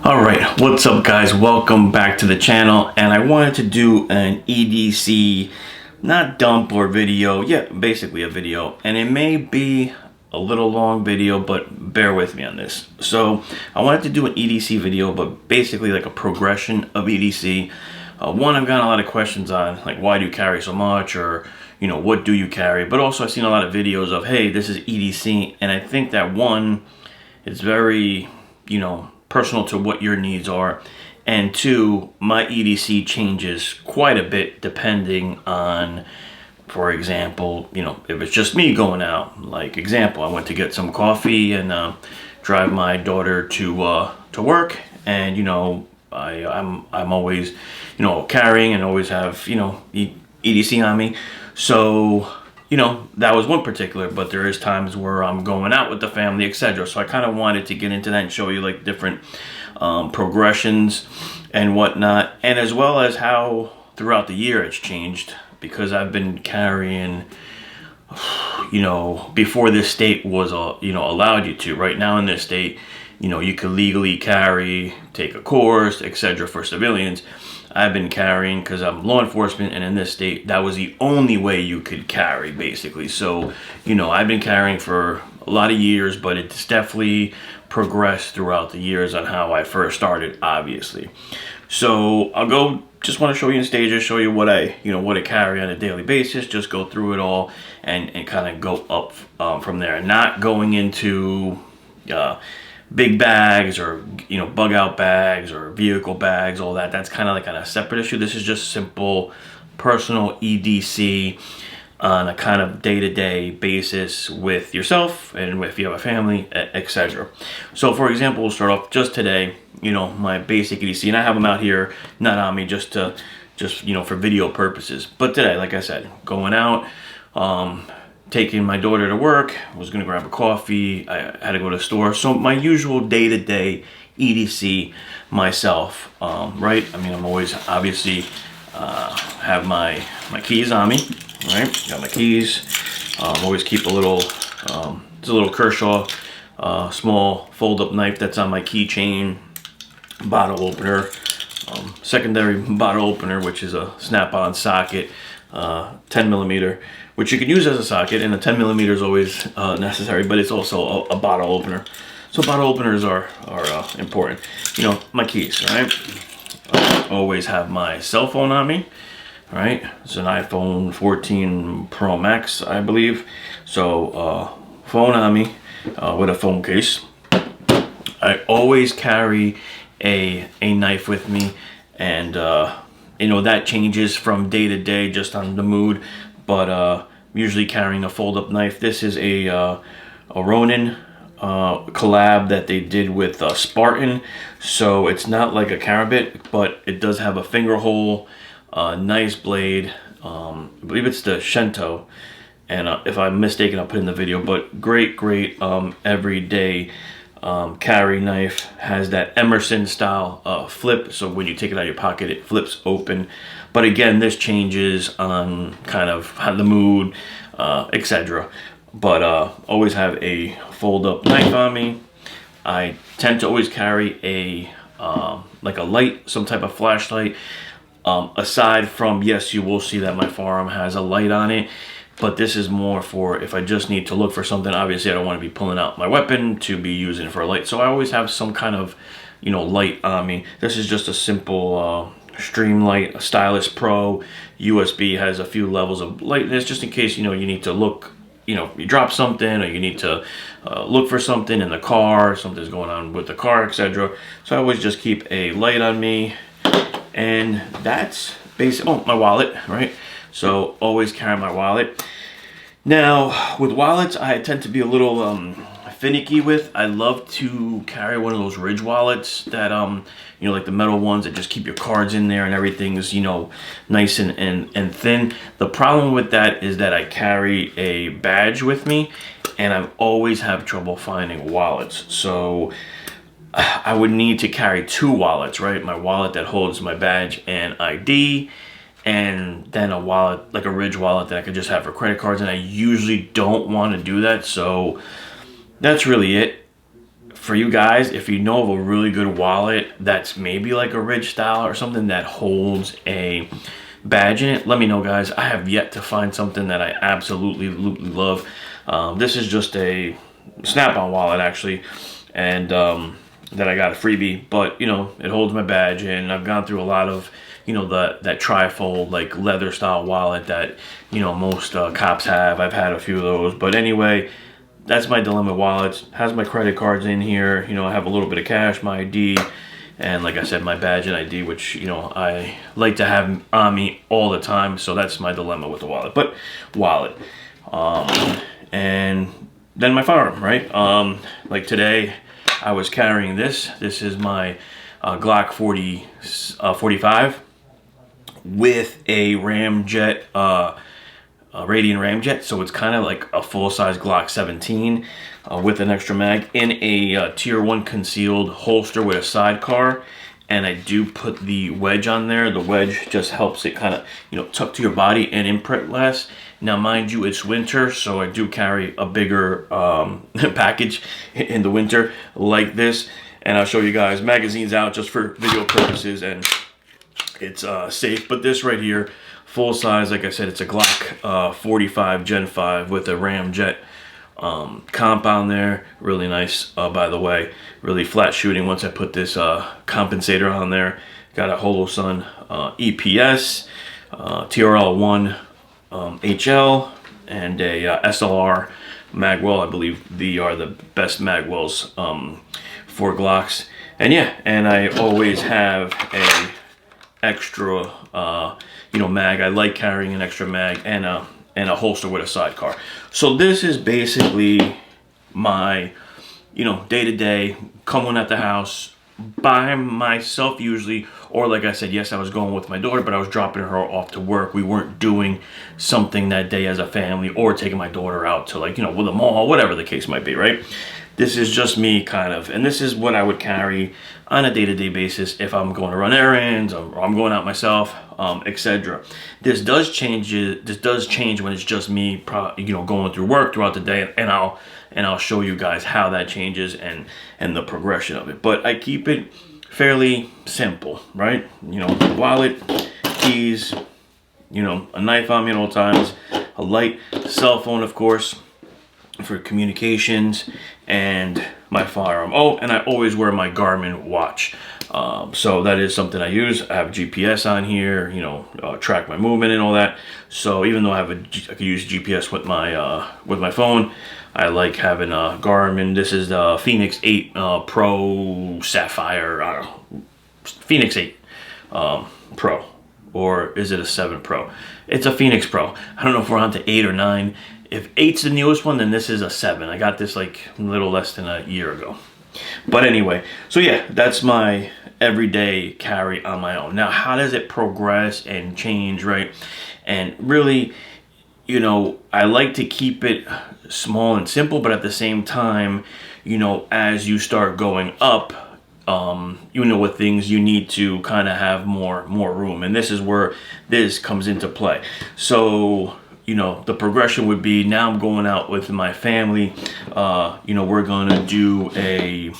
Alright, what's up guys? Welcome back to the channel, and I wanted to do an EDC, not dump or video, yeah, basically a video, and it may be a little long video, but bear with me on this. So, I wanted to do an EDC video, but basically like a progression of EDC. One, I've gotten a lot of questions on, like, why do you carry so much, or, you know, what do you carry? But also I've seen a lot of videos of, hey, this is EDC, and I think that one, it's very, you know, personal to what your needs are, and two, my EDC changes quite a bit depending on, for example, you know, if it's just me going out. Like example, I went to get some coffee and drive my daughter to work, and you know, I'm always, you know, carrying and always have, you know, EDC on me. So you know, that was one particular, but there is times where I'm going out with the family, etc. So I kind of wanted to get into that and show you like different progressions and whatnot, and as well as how throughout the year it's changed, because I've been carrying, you know, before this state was, you know, allowed you to. Right now in this state, you know, you could legally carry, take a course, etc. for civilians. I've been carrying because I'm law enforcement, and in this state, that was the only way you could carry, basically. So, you know, I've been carrying for a lot of years, but it's definitely progressed throughout the years on how I first started, obviously. So I'll just want to show you in stages, show you what I carry on a daily basis, just go through it all and kind of go up from there. Not going into big bags or, you know, bug out bags or vehicle bags, all that. That's kind of like on a separate issue. This is just simple personal EDC on a kind of day-to-day basis with yourself and if you have a family, etc. So for example, we'll start off just today, you know, my basic EDC, and I have them out here, not on me, just you know, for video purposes. But today, like I said, going out, taking my daughter to work, was gonna grab a coffee, I had to go to the store. So my usual day-to-day EDC myself, right? I mean, I'm always obviously have my keys on me, right? Got my keys. Always keep a little, it's a little Kershaw small fold-up knife that's on my keychain, bottle opener, secondary bottle opener, which is a snap-on socket, 10 millimeter, which you can use as a socket, and a 10 millimeter is always necessary, but it's also a bottle opener. So bottle openers are important. You know, my keys, right? I always have my cell phone on me, right? It's an iPhone 14 Pro Max, I believe. So phone on me with a phone case. I always carry a knife with me, and you know, that changes from day to day just on the mood, but usually carrying a fold-up knife. This is a Ronin collab that they did with Spartan, so it's not like a carabit, but it does have a finger hole, nice blade. I believe it's the Shento, and if I'm mistaken, I'll put in the video, but great everyday carry knife. Has that Emerson style flip, so when you take it out of your pocket, it flips open. But again, this changes on kind of how the mood, etc. But always have a fold-up knife on me. I tend to always carry a like a light, some type of flashlight. Aside from, yes, you will see that my forearm has a light on it, but this is more for if I just need to look for something. Obviously, I don't want to be pulling out my weapon to be using it for a light, so I always have some kind of, you know, light on me. This is just a simple Streamlight, a Stylus Pro USB. Has a few levels of lightness, just in case, you know, you need to look, you know, you drop something, or you need to look for something in the car, something's going on with the car, etc. So I always just keep a light on me, and that's basically, oh, my wallet, right? So always carry my wallet. Now with wallets, I tend to be a little finicky with. I love to carry one of those Ridge wallets that you know, like the metal ones that just keep your cards in there and everything's, you know, nice and thin. The problem with that is that I carry a badge with me, and I always have trouble finding wallets. So I would need to carry two wallets, right? My wallet that holds my badge and ID, and then a wallet, like a Ridge wallet that I could just have for credit cards, and I usually don't want to do that. So that's really it for you guys, if you know of a really good wallet that's maybe like a Ridge style or something that holds a badge in it, let me know, guys. I have yet to find something that I absolutely love. This is just a Snap-on wallet, actually, and that I got a freebie, but you know, it holds my badge in. I've gone through a lot of, you know, that trifold, like leather style wallet that, you know, most cops have. I've had a few of those, but anyway, that's my Dilemma wallet. Has my credit cards in here. You know, I have a little bit of cash, my ID, and like I said, my badge and ID, which, you know, I like to have on me all the time. So that's my dilemma with the wallet. But wallet, and then my firearm, right? Like today, I was carrying this. This is my Glock 45 with a ramjet. Radian ramjet, so it's kind of like a full-size Glock 17 with an extra mag in a tier 1 concealed holster with a sidecar, and I do put the wedge on there. The wedge just helps it kind of, you know, tuck to your body and imprint less. Now, mind you, it's winter, so I do carry a bigger package in the winter like this, and I'll show you guys magazines out just for video purposes, and it's safe. But this right here, full size, like I said, it's a Glock 45 Gen 5 with a ramjet compound there. Really nice, by the way. Really flat shooting once I put this compensator on there. Got a Holosun EPS, TRL-1 HL, and a SLR magwell. I believe they are the best magwells for Glocks. And yeah, and I always have a extra you know, mag. I like carrying an extra mag and a holster with a sidecar. So this is basically my, you know, day-to-day, coming at the house by myself usually, or like I said, yes, I was going with my daughter, but I was dropping her off to work. We weren't doing something that day as a family, or taking my daughter out to, like, you know, with a mall, whatever the case might be, right? This is just me, kind of, and this is what I would carry on a day-to-day basis if I'm going to run errands, or I'm going out myself, etc. This does change. This does change when it's just me, you know, going through work throughout the day, and I'll show you guys how that changes and the progression of it. But I keep it fairly simple, right? You know, wallet, keys, you know, a knife on me at all times, a light, cell phone, of course, for communications, and my firearm. Oh, and I always wear my Garmin watch. So that is something I use. I have GPS on here, you know, track my movement and all that. So even though I can use GPS with my phone, I like having a Garmin. This is the Phoenix 8 Pro Sapphire. I don't know, Phoenix 8 Pro, or is it a 7 Pro? It's a Phoenix Pro. I don't know if we're on to 8 or 9. If 8's the newest one, then this is a 7. I got this like a little less than a year ago. But anyway, so yeah, that's my everyday carry on my own. Now, how does it progress and change, right? And really, you know, I like to keep it small and simple, but at the same time, you know, as you start going up, you know, with things, you need to kind of have more room. And this is where this comes into play. So, you know, the progression would be, now I'm going out with my family. You know, we're going to do a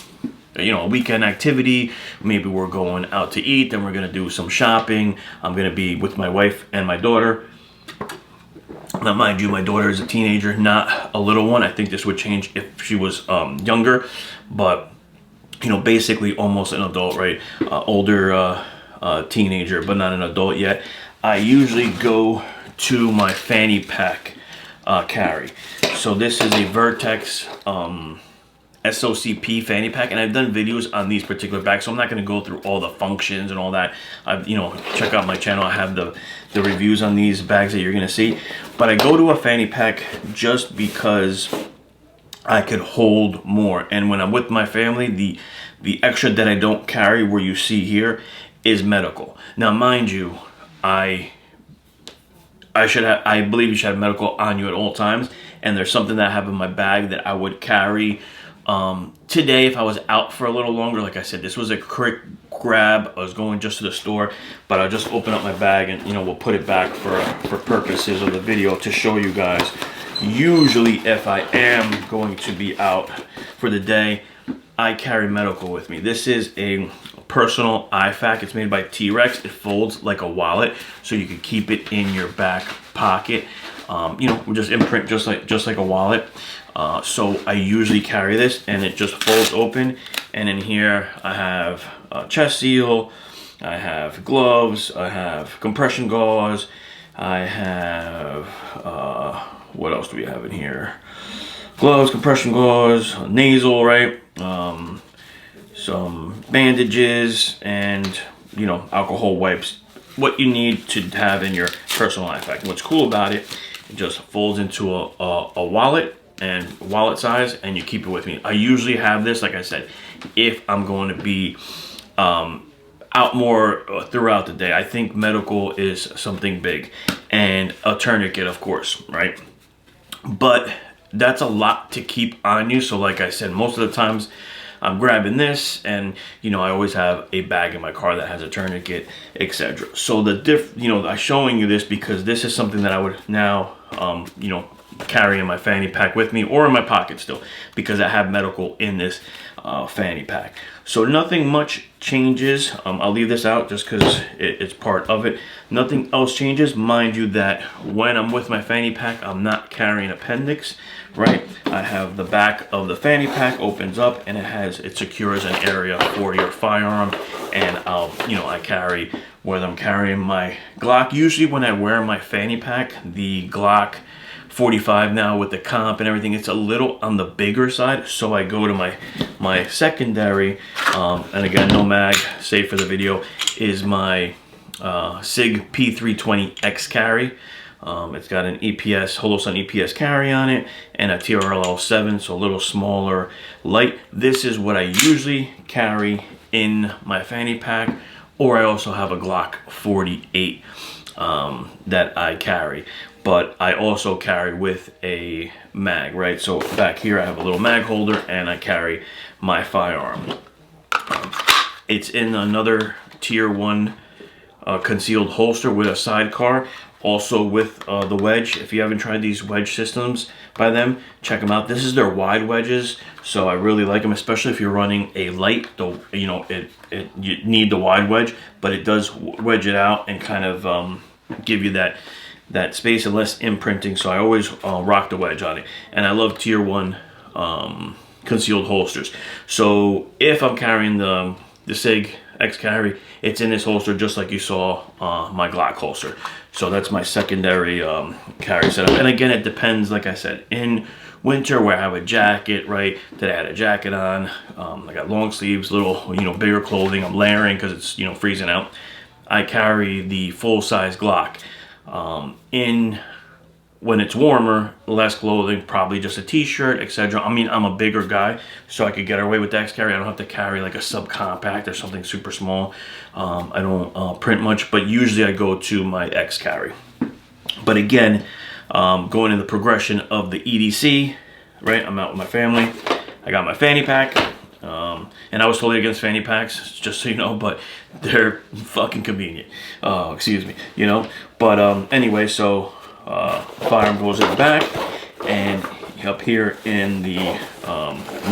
weekend activity. Maybe we're going out to eat, then we're going to do some shopping. I'm going to be with my wife and my daughter. Now, mind you, my daughter is a teenager, not a little one. I think this would change if she was younger, but, you know, basically almost an adult, right? Older teenager, but not an adult yet. I usually go to my fanny pack carry. So this is a Vertex SOCP fanny pack, and I've done videos on these particular bags, so I'm not going to go through all the functions and all that. You know, check out my channel. I have the reviews on these bags that you're going to see. But I go to a fanny pack just because I could hold more. And when I'm with my family, the extra that I don't carry, where you see here, is medical. Now, mind you, I believe you should have medical on you at all times. And there's something that I have in my bag that I would carry today if I was out for a little longer. Like I said, this was a quick grab. I was going just to the store, but I'll just open up my bag and, you know, we'll put it back for purposes of the video to show you guys. Usually, if I am going to be out for the day, I carry medical with me. This is a personal IFAK. It's made by T-Rex. It folds like a wallet, so you can keep it in your back pocket. You know, just imprint just like a wallet. So I usually carry this, and it just folds open. And in here I have a chest seal, I have gloves, I have compression gauze, I have what else do we have in here? Gloves, compression gauze, nasal, right? Some bandages, and you know, alcohol wipes. What you need to have in your personal IFAK. What's cool about it, it just folds into a wallet, and wallet size, and you keep it with me. I usually have this, like I said, if I'm going to be out more throughout the day. I think medical is something big, and a tourniquet, of course, right? But that's a lot to keep on you. So like I said, most of the times I'm grabbing this, and you know, I always have a bag in my car that has a tourniquet, etc. So you know, I'm showing you this because this is something that I would now you know, carry in my fanny pack with me, or in my pocket still, because I have medical in this fanny pack. So nothing much changes. I'll leave this out just because it's part of it. Nothing else changes. Mind you that when I'm with my fanny pack, I'm not carrying appendix, right? I have the back of the fanny pack opens up, and it secures an area for your firearm. And you know, I carry, whether I'm carrying my Glock, usually when I wear my fanny pack, the Glock 45 now with the comp and everything, it's a little on the bigger side, so I go to my secondary, and again, no mag, save for the video, is my SIG P320 X carry. It's got an EPS, Holosun EPS carry on it, and a TRL 7, so a little smaller, light. This is what I usually carry in my fanny pack, or I also have a Glock 48 that I carry. But I also carry with a mag, right? So back here I have a little mag holder, and I carry my firearm. It's in another tier 1 concealed holster with a sidecar, also with the wedge. If you haven't tried these wedge systems by them, check them out. This is their wide wedges, so I really like them, especially if you're running a light. You know, you need the wide wedge, but it does wedge it out and kind of give you that space and less imprinting. So I always rock the wedge on it, and I love tier 1 concealed holsters. So if I'm carrying the SIG X carry, it's in this holster just like you saw my Glock holster. So that's my secondary carry setup. And again, it depends, like I said, in winter where I have a jacket, right, that I had a jacket on, I got long sleeves, little, you know, bigger clothing, I'm layering because it's, you know, freezing out, I carry the full-size Glock. When it's warmer, less clothing, probably just a t-shirt, etc. I mean, I'm a bigger guy, so I could get away with the X carry. I don't have to carry like a subcompact or something super small. I don't print much, but usually I go to my X carry. But again, going in the progression of the EDC, right? I'm out with my family. I got my fanny pack. And I was totally against fanny packs, just so you know, but they're fucking convenient. Excuse me, you know. But anyway, so firearm goes in the back, and up here in the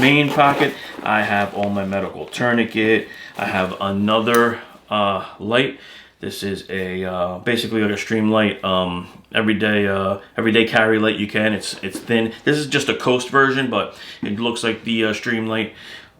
main pocket, I have all my medical tourniquet. I have another light. This is a basically like a stream light, everyday carry light. You can. It's thin. This is just a coast version, but it looks like the stream light.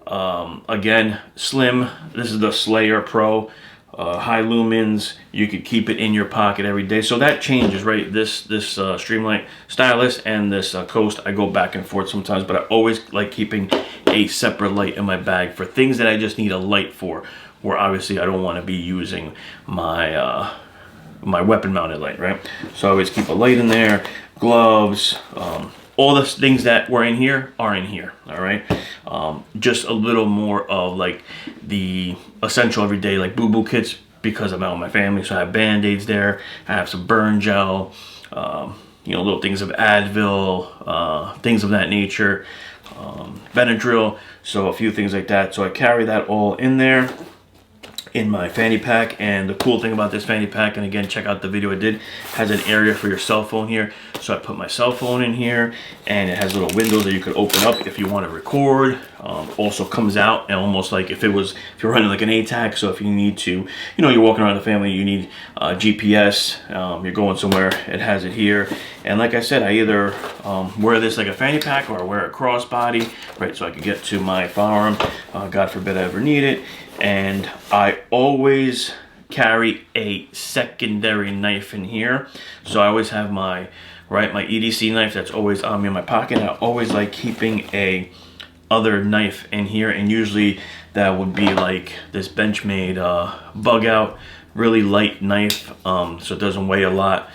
Again, slim. This is the Slayer Pro, high lumens. You could keep it in your pocket every day. So that changes, right? This Streamlight Stylus and this Coast, I go back and forth sometimes, but I always like keeping a separate light in my bag for things that I just need a light for, where obviously I don't want to be using my my weapon mounted light, right? So I always keep a light in there, gloves, all the things that were in here are in here, all right? Just a little more of like the essential everyday, like boo-boo kits, because I'm out with my family. So I have Band-Aids there. I have some burn gel, you know, little things of Advil, things of that nature, Benadryl, so a few things like that. So I carry that all in there. in my fanny pack. And the cool thing about this fanny pack, and again, check out the video I did, has an area for your cell phone here. So I put my cell phone in here, and it has little windows that you could open up if you want to record. Also comes out and almost like if you're running like an ATAC, so if you need to, you're walking around the family, you need GPS, you're going somewhere, it has it here. And like I said, I either wear this like a fanny pack or I wear a crossbody, right, so I can get to my firearm, God forbid I ever need it. And I always carry a secondary knife in here, so I always have my EDC knife that's always on me in my pocket. I always like keeping a other knife in here, and usually that would be like this Benchmade bug out, really light knife, so it doesn't weigh a lot.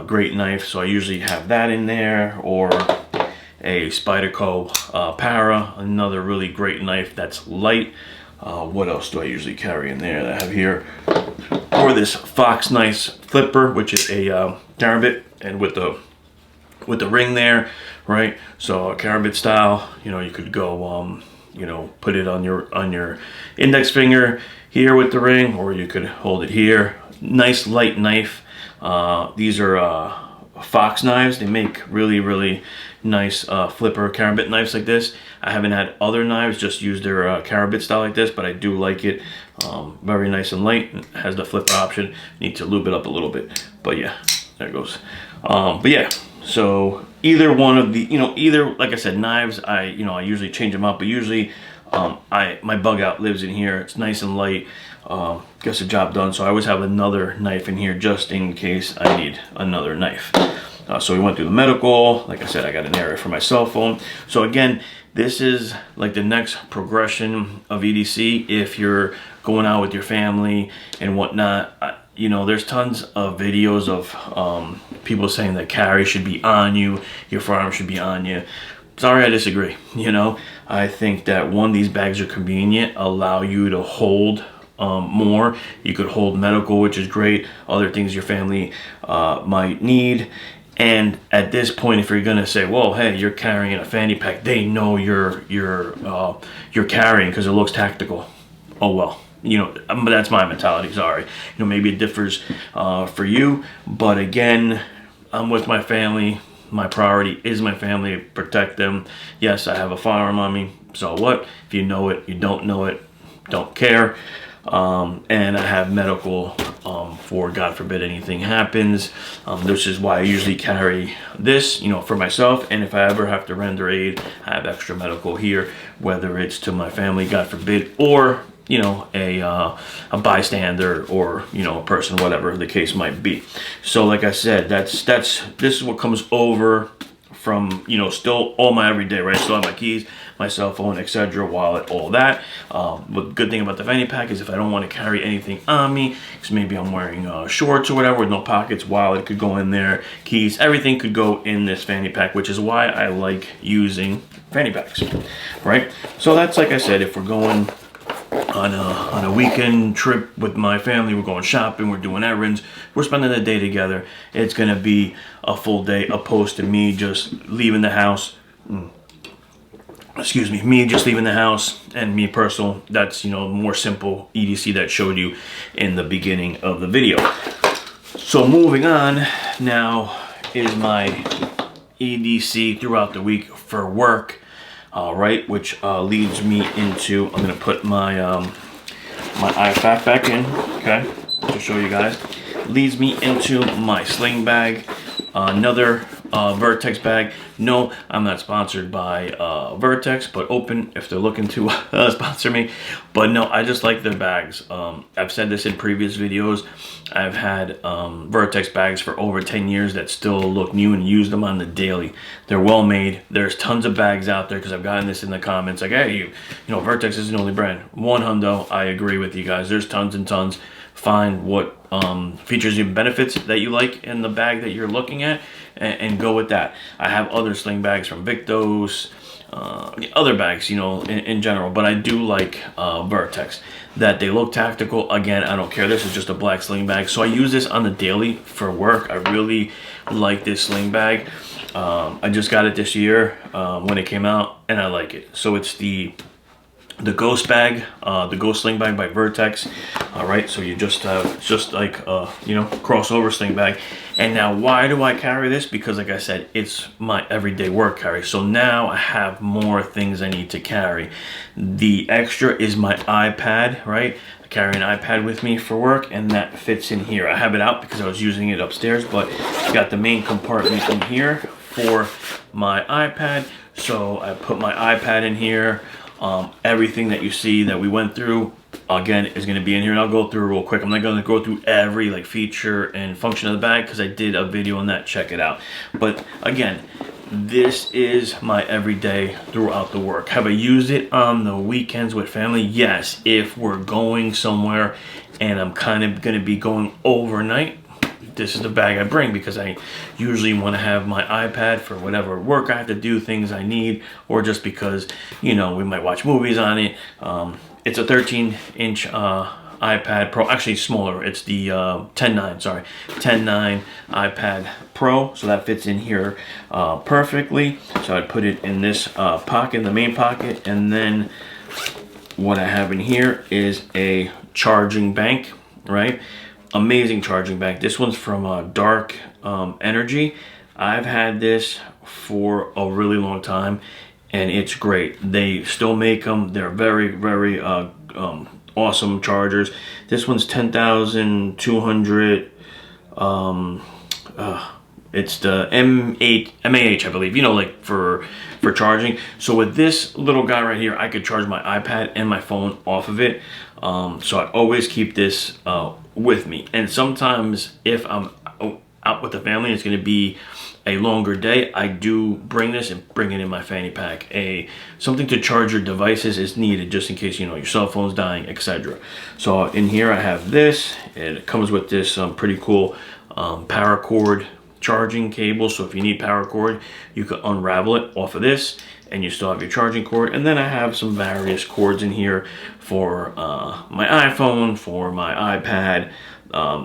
Great knife, so I usually have that in there, or a Spyderco Para, another really great knife that's light. What else do I usually carry in there that I have here? Or this Fox Knife flipper, which is a Carabit, and with the ring there, right? So a Carabit style, you could go, put it on your index finger here with the ring, or you could hold it here. Nice light knife. These are Fox knives. They make really, really nice flipper Carabit knives like this. I haven't had other knives just use their Carabit style like this, but I do like it. Very nice and light. It has the flipper option. Need to lube it up a little bit, but yeah, there it goes. But yeah, so either one of the, either, like I said, knives, I usually change them up, but usually my bug out lives in here. It's nice and light, gets the job done. So I always have another knife in here just in case I need another knife. So we went through the medical. Like I said, I got an area for my cell phone. So again, this is like the next progression of EDC. If you're going out with your family and whatnot, there's tons of videos of people saying that carry should be on you, your firearm should be on you. Sorry, I disagree. I think that these bags are convenient, allow you to hold more. You could hold medical, which is great, other things your family might need. And at this point, if you're gonna say, well, hey, you're carrying a fanny pack, they know you're carrying because it looks tactical. Oh well, but that's my mentality. Sorry, maybe it differs for you, but again, I'm with my family. My priority is my family, protect them. Yes, I have a firearm on me, so what? If you know it, you don't know it, don't care. And I have medical for God forbid anything happens. This is why I usually carry this, for myself. And if I ever have to render aid, I have extra medical here, whether it's to my family, God forbid, or a bystander, or a person, whatever the case might be. So like I said, this is what comes over from still all my everyday, right? Still have my keys, my cell phone, etc., wallet, all that. The good thing about the fanny pack is if I don't want to carry anything on me, because maybe I'm wearing shorts or whatever with no pockets, wallet could go in there, keys, everything could go in this fanny pack, which is why I like using fanny packs, right? So that's, like I said, if we're going on a weekend trip with my family, we're going shopping, we're doing errands, we're spending the day together, it's gonna be a full day opposed to me just leaving the house. Me just leaving the house, and me personal, that's more simple EDC that showed you in the beginning of the video. So moving on now is my EDC throughout the week for work. Right, which leads me into, I'm gonna put my my IFAK back in, okay, to show you guys. Leads me into my sling bag, another Vertex bag. No, I'm not sponsored by Vertex, but open if they're looking to sponsor me. But no, I just like their bags. I've said this in previous videos. I've had Vertex bags for over 10 years that still look new and use them on the daily. They're well made. There's tons of bags out there because I've gotten this in the comments like, hey, Vertex isn't the only brand. One hundo, I agree with you guys. There's tons and tons. Find what features and benefits that you like in the bag that you're looking at, and go with that. I have other sling bags from Victos, other bags, in general, but I do like Vertex. That they look tactical. Again, I don't care. This is just a black sling bag, so I use this on the daily for work. I really like this sling bag. I just got it this year when it came out, and I like it. So it's the the Ghost bag, the Ghost sling bag by Vertex. All right, so you just it's just like you know, crossover sling bag. And now, why do I carry this? Because like I said, it's my everyday work carry. So now I have more things I need to carry. The extra is my iPad, right? I carry an iPad with me for work, and that fits in here. I have it out because I was using it upstairs, but I got the main compartment in here for my iPad. So I put my iPad in here. Everything that you see that we went through, again, is going to be in here, and I'll go through real quick. I'm not going to go through every like feature and function of the bag because I did a video on that. Check it out. But again, this is my everyday throughout the work. Have I used it on the weekends with family? Yes. If we're going somewhere and I'm kind of going to be going overnight, this is the bag I bring, because I usually want to have my iPad for whatever work I have to do, things I need, or just because, you know, we might watch movies on it. It's a 13-inch iPad Pro, actually smaller. It's the 10.9, sorry, 10.9 iPad Pro, so that fits in here perfectly. So I'd put it in this pocket, the main pocket, and then what I have in here is a charging bank, right? Amazing charging bank. This one's from Dark Energy. I've had this for a really long time, and it's great. They still make them. They're very, very awesome chargers. This one's 10,200. It's the MAH, I believe, you know, like for charging. So with this little guy right here, I could charge my iPad and my phone off of it. So I always keep this with me. And sometimes if I'm out with the family, it's going to be a longer day, I do bring this and bring it in my fanny pack. Something to charge your devices is needed, just in case, you know, your cell phone's dying, etc. So in here I have this. It comes with this pretty cool paracord charging cable. So if you need power cord, you can unravel it off of this, and you still have your charging cord. And then I have some various cords in here for my iPhone, for my iPad,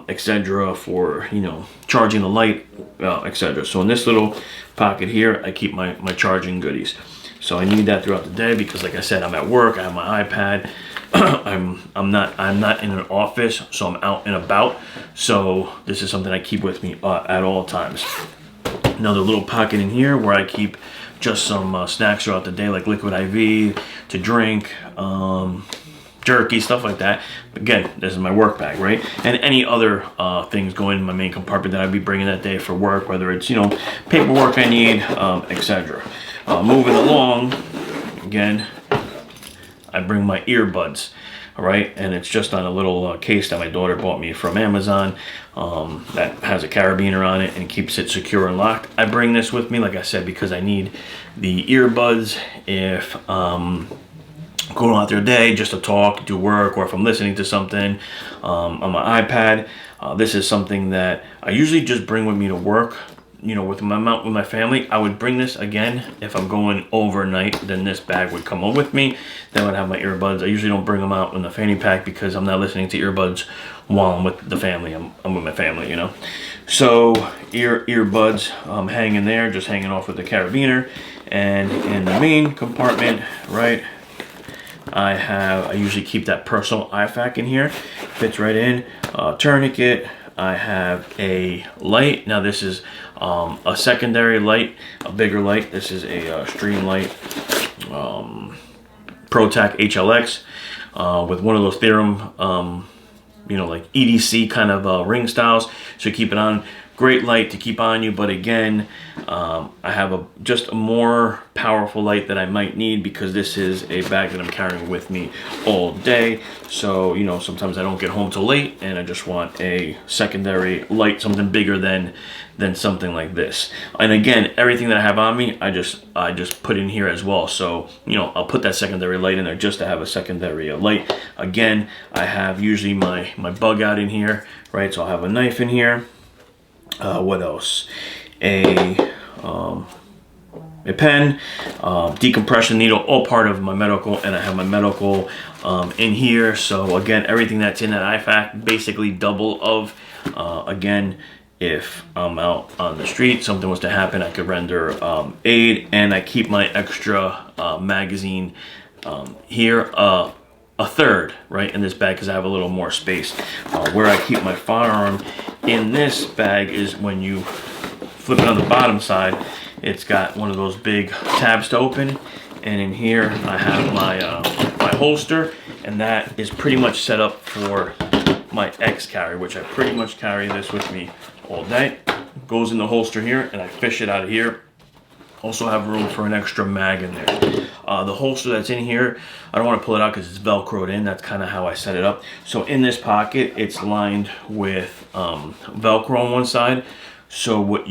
etc., for, you know, charging the light, etc. So in this little pocket here, I keep my charging goodies. So I need that throughout the day because, like I said, I'm at work. I have my iPad. I'm not in an office, so I'm out and about. So this is something I keep with me at all times. Another little pocket in here where I keep just some snacks throughout the day, like liquid IV to drink, jerky, stuff like that. Again, this is my work bag, right? And any other things go in my main compartment that I'd be bringing that day for work, whether it's, you know, paperwork I need, etc. Moving along, again, I bring my earbuds, all right? And it's just on a little case that my daughter bought me from Amazon that has a carabiner on it and keeps it secure and locked. I bring this with me, like I said, because I need the earbuds if going out their day just to talk, do work, or if I'm listening to something on my iPad. This is something that I usually just bring with me to work. You know, with my family, I would bring this again if I'm going overnight. Then this bag would come on with me. Then I would have my earbuds. I usually don't bring them out in the fanny pack because I'm not listening to earbuds while I'm with the family. I'm with my family, you know. So earbuds hanging there, just hanging off with the carabiner. And in the main compartment, right, I usually keep that personal IFAK in here. Fits right in. Tourniquet. I have a light. Now this is a secondary light, a bigger light. This is a Stream Light ProTac HLX with one of those theorem, you know, like EDC kind of ring styles. So keep it on. Great light to keep on you, but again, I have just a more powerful light that I might need because this is a bag that I'm carrying with me all day. So, you know, sometimes I don't get home till late and I just want a secondary light, something bigger than something like this. And again, everything that I have on me, I just put in here as well. So, you know, I'll put that secondary light in there just to have a secondary light. Again, I have usually my bug out in here, right? So I'll have a knife in here. What else? A pen, decompression needle, all part of my medical, and I have my medical in here. So again, everything that's in that IFAK, basically double of, again, if I'm out on the street, something was to happen, I could render aid, and I keep my extra magazine here a third right in this bag because I have a little more space. Where I keep my firearm in this bag is when you flip it on the bottom side, it's got one of those big tabs to open, and in here I have my my holster, and that is pretty much set up for my X carry, which I pretty much carry this with me all day. Goes in the holster here, and I fish it out of here. Also have room for an extra mag in there. The holster that's in here, I don't want to pull it out because it's velcroed in. That's kind of how I set it up. So in this pocket, it's lined with Velcro on one side. So if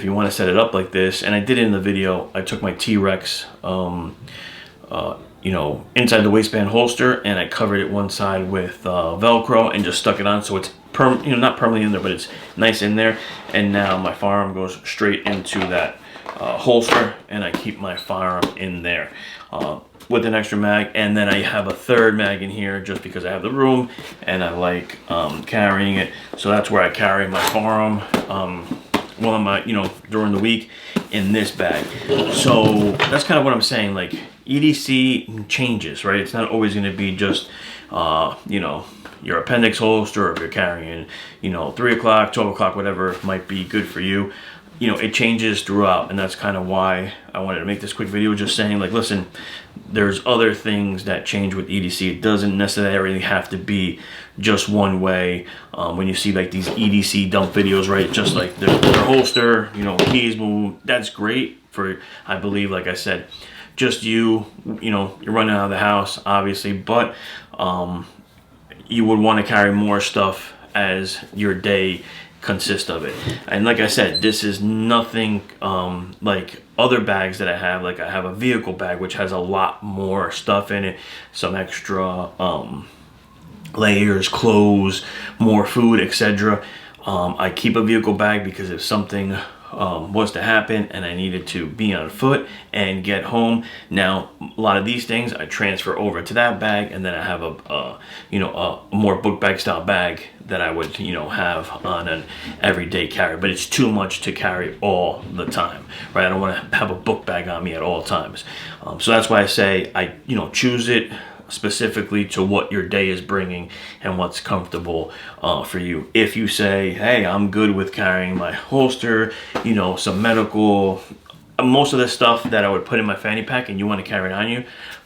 you want to set it up like this, and I did it in the video, I took my T-Rex, you know, inside the waistband holster, and I covered it one side with Velcro and just stuck it on so it's you know, not permanently in there, but it's nice in there. And now my firearm goes straight into that holster, and I keep my firearm in there with an extra mag. And then I have a third mag in here just because I have the room and I like carrying it. So that's where I carry my firearm while I'm you know, during the week in this bag. So that's kind of what I'm saying. Like, EDC changes, right? It's not always going to be just you know, your appendix holster, or if you're carrying, you know, 3 o'clock, 12 o'clock, whatever might be good for you. You know, it changes throughout, and that's kind of why I wanted to make this quick video, just saying, like, listen, there's other things that change with EDC. It doesn't necessarily have to be just one way. When you see like these EDC dump videos, right, just like their holster, you know, keys move, that's great for, I believe, like I said, just you know, you're running out of the house, obviously, but you would want to carry more stuff as your day consists of it. And like I said, this is nothing like other bags that I have. Like, I have a vehicle bag which has a lot more stuff in it, some extra layers, clothes, more food, etc. I keep a vehicle bag because if something was to happen and I needed to be on foot and get home. Now, a lot of these things I transfer over to that bag, and then I have a you know, a more book bag style bag that I would, you know, have on an everyday carry. But it's too much to carry all the time, right? I don't want to have a book bag on me at all times. So that's why I say I, you know, choose it specifically to what your day is bringing and what's comfortable for you. If you say, hey, I'm good with carrying my holster, you know, some medical, most of the stuff that I would put in my fanny pack, and you want to carry it on you,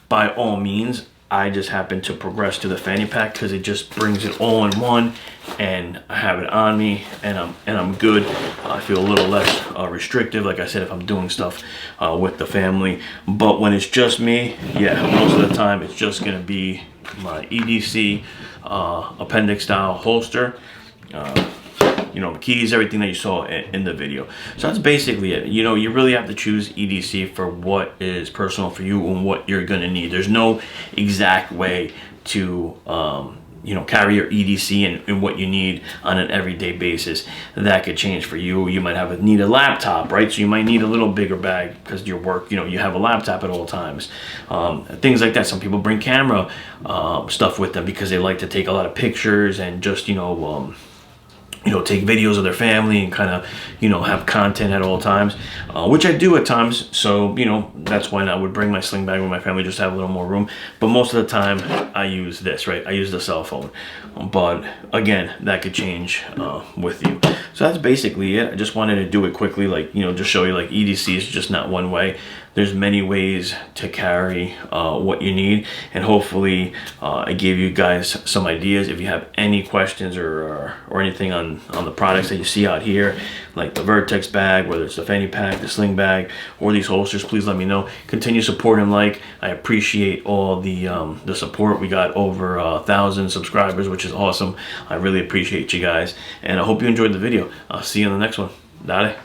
by all means. I just happen to progress to the fanny pack because it just brings it all in one, and I have it on me, and I'm good. I feel a little less restrictive, like I said, if I'm doing stuff with the family. But when it's just me, yeah, most of the time it's just gonna be my EDC appendix style holster, you know, the keys, everything that you saw in the video. So that's basically it. You know, you really have to choose EDC for what is personal for you and what you're gonna need. There's no exact way to you know, carry your EDC and what you need on an everyday basis. That could change for you. You might need a laptop, right? So you might need a little bigger bag because your work, you know, you have a laptop at all times. Things like that. Some people bring camera stuff with them because they like to take a lot of pictures and just, you know, take videos of their family and kind of, you know, have content at all times, which I do at times. So, you know, that's when I would bring my sling bag with my family, just to have a little more room. But most of the time I use this, right? I use the cell phone. But again, that could change with you. So that's basically it. I just wanted to do it quickly, like, you know, just show you like EDC is just not one way. There's many ways to carry what you need, and hopefully I gave you guys some ideas. If you have any questions or anything on the products that you see out here, like the Vertex bag, whether it's the fanny pack, the sling bag, or these holsters, please let me know. Continue support and like. I appreciate all the support. We got over 1,000 subscribers, which is awesome. I really appreciate you guys, and I hope you enjoyed the video. I'll see you in the next one. Dale.